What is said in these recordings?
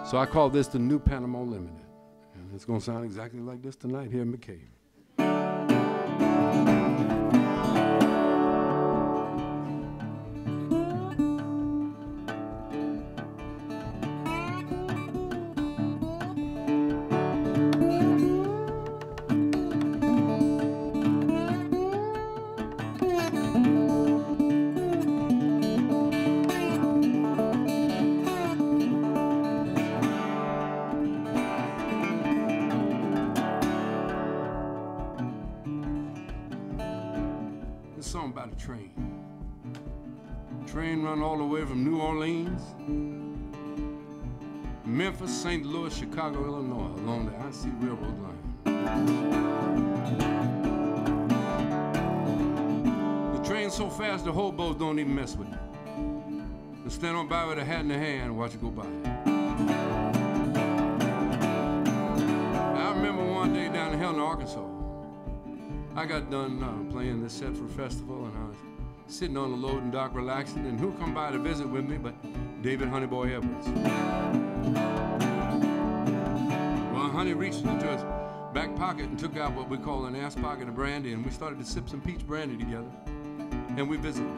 So I call this the new PANAMA Limited. And it's going to sound exactly like this tonight here in McCabe. This song about a train. Train run all the way from New Orleans, Memphis, St. Louis, Chicago, Illinois, along the I-C Railroad line. The train's so fast the hobos don't even mess with it. They stand on by with a hat in their hand and watch it go by. I remember one day down in Helena, Arkansas, I got done playing this set for a festival, and I was sitting on the loading dock relaxing, and who come by to visit with me but David Honeyboy Edwards. Well, Honey reached into his back pocket and took out what we call an ass pocket of brandy, and we started to sip some peach brandy together, and we visited.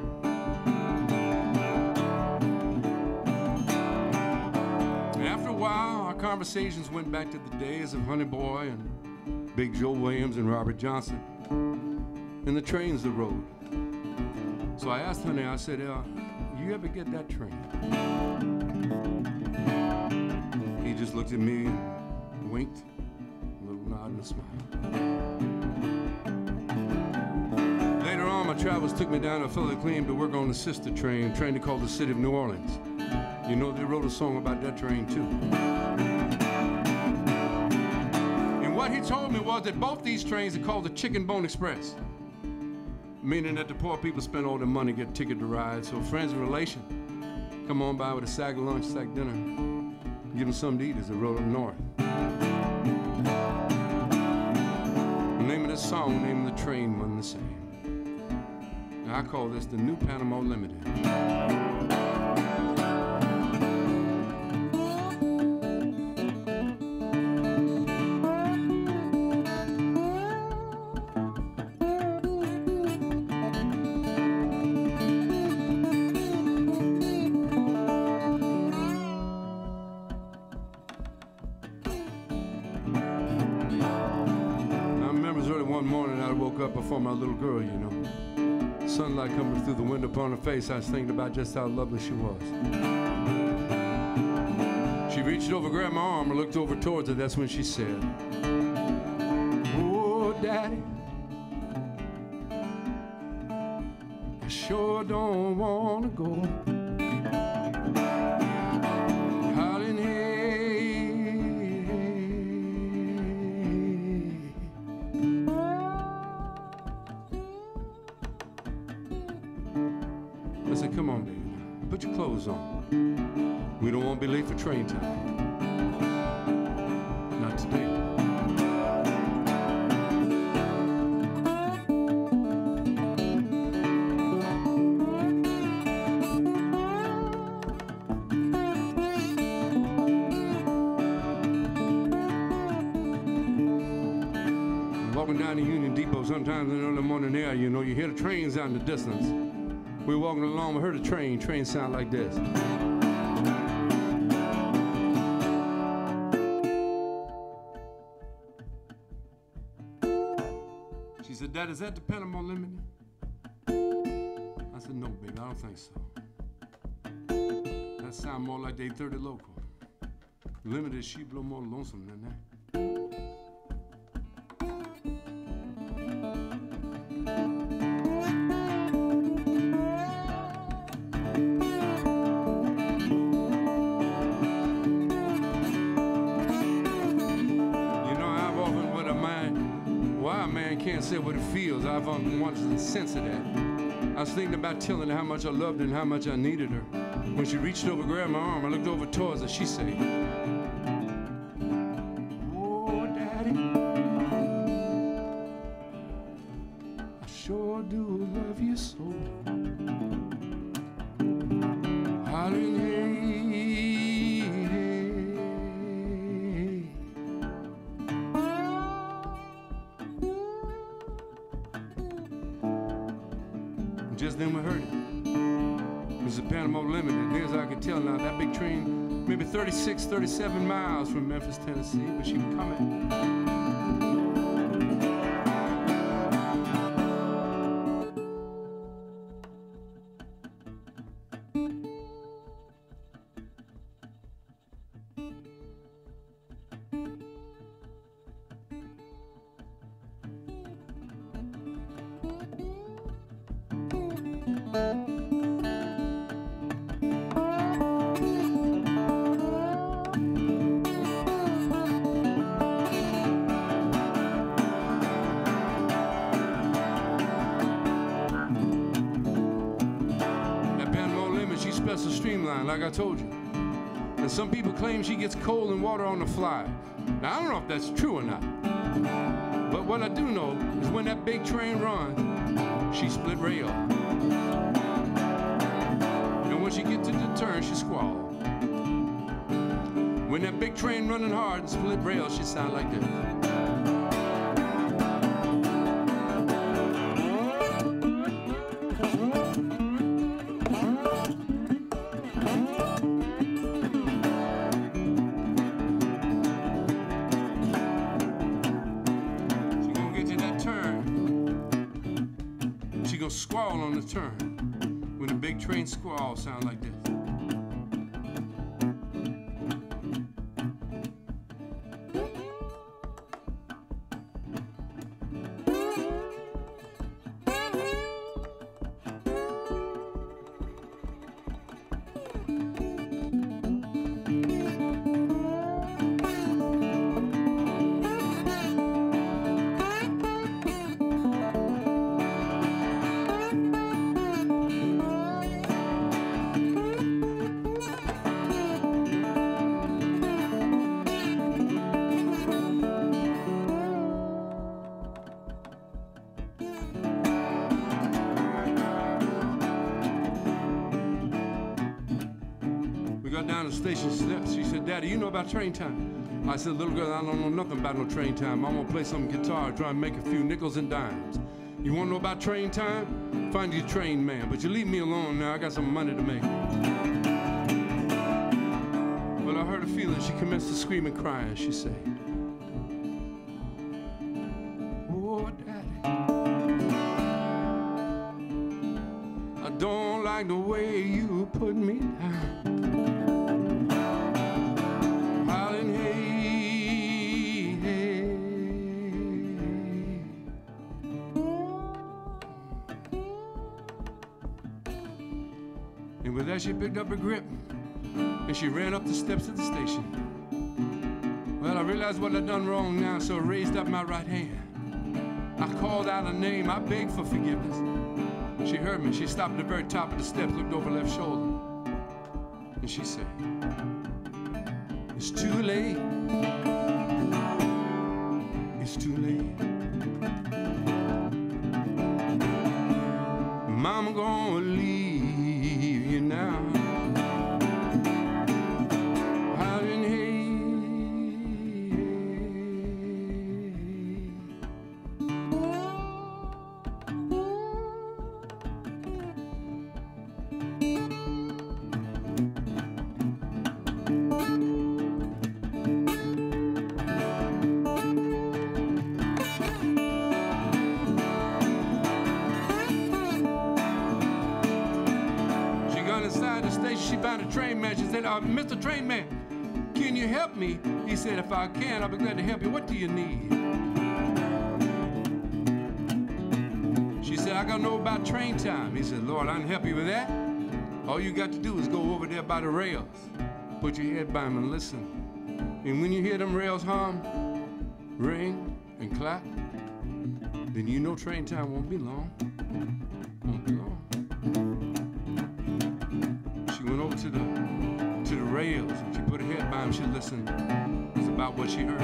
After a while, our conversations went back to the days of Honeyboy and Big Joe Williams and Robert Johnson, and the trains the road. So I asked Honey, I said, you ever get that train? He just looked at me and winked, a little nod and a smile. Later on, my travels took me down to Philly Clean to work on the sister train to call the City of New Orleans. You know, they wrote a song about that train too. What he told me was that both these trains are called the Chicken Bone Express, meaning that the poor people spend all their money to get a ticket to ride. So friends and relations come on by with a sack of lunch, sack dinner, give them something to eat as they roll up north. The name of this song, the name of the train wasn't the same. And I call this the new PANAMA Limited. One morning I woke up before my little girl, you know. Sunlight coming through the window upon her face, I was thinking about just how lovely she was. She reached over, grabbed my arm, and looked over towards her. That's when she said, "Oh, Daddy, I sure don't want to go. I said, come on, baby, put your clothes on. We don't want to be late for train time. Not today. Walking down the Union Depot, sometimes in the early morning air, you know, you hear the trains out in the distance. We were walking along, we heard a train sound like this. She said, Dad, is that the PANAMA Limited? I said, no, baby, I don't think so. That sound more like the 830 local. Limited, she blow more lonesome than that. Why a man can't say what it feels, I've often wanted to sense of that. I was thinking about telling her how much I loved her and how much I needed her. When she reached over, grabbed my arm, I looked over towards her, she said, "Oh, Daddy, I sure do love you so." Hollering, hey, then we heard it. It was the Panama limit, and near as I can tell now, that big train, maybe 36, 37 miles from Memphis, Tennessee, but she was coming. Special streamline, like I told you. And some people claim she gets cold and water on the fly. Now, I don't know if that's true or not. But what I do know is when that big train runs, she split rail. And when she gets to the turn, she squall. When that big train running hard and split rail, she sound like this. Squall on the turn. When the big train squall sound like this. Down the station steps. She said, "Daddy, you know about train time?" I said, "Little girl, I don't know nothing about no train time. I'm gonna play some guitar, try and make a few nickels and dimes. You wanna know about train time? Find your train man, but you leave me alone now. I got some money to make." Well, I heard a feeling. She commenced to scream and cry, and she said, "Oh, Daddy, I don't like the way you put me down. And with that, she picked up her grip, and she ran up the steps of the station. Well, I realized what I'd done wrong now, so I raised up my right hand. I called out her name. I begged for forgiveness. She heard me. She stopped at the very top of the steps, looked over her left shoulder, and she said, "It's too late. It's too late. Mama gonna leave you now. Out in inside the station, she found a train man. She said, "Mr. Train Man, can you help me?" He said, "If I can, I'll be glad to help you. What do you need?" She said, "I gotta know about train time." He said, "Lord, I can help you with that. All you got to do is go over there by the rails. Put your head by them and listen. And when you hear them rails hum, ring, and clap, then you know train time won't be long. Won't be long." She went over to the rails, and she put her head by him. She listened. It's about what she heard.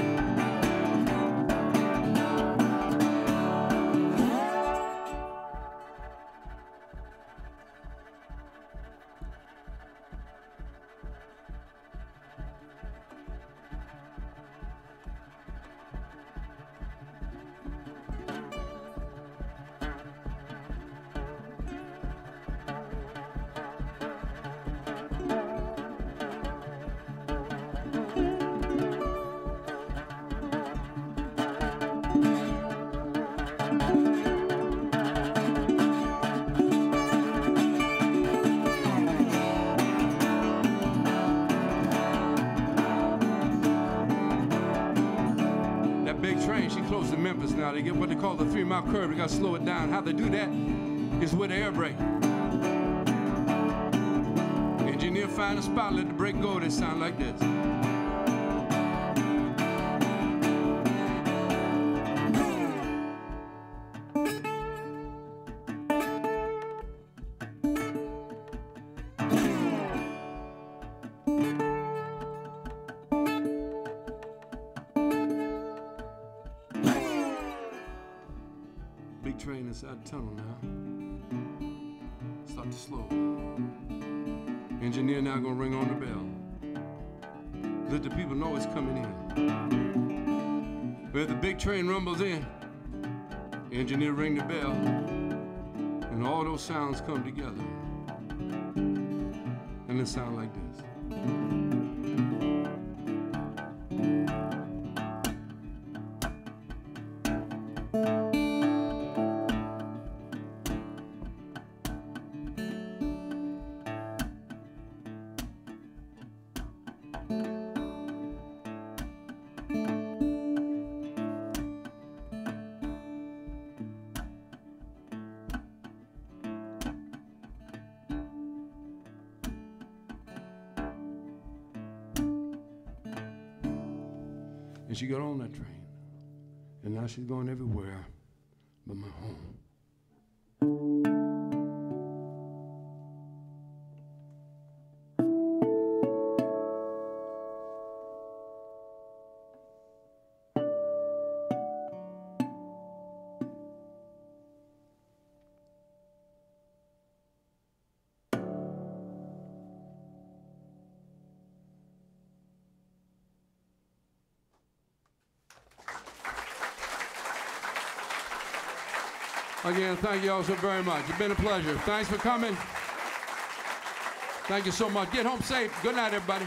train. She close to Memphis now. They get what they call the 3-mile curve. They got to slow it down. How they do that is with the air brake. Engineer find a spot, let the brake go. They sound like this. Big train inside the tunnel now. Start to slow. Engineer now gonna ring on the bell. Let the people know it's coming in. Where the big train rumbles in, engineer ring the bell, and all those sounds come together. And it sound like this. And she got on that train, and now she's going everywhere but my home. Again, thank you all so very much. It's been a pleasure. Thanks for coming. Thank you so much. Get home safe. Good night, everybody.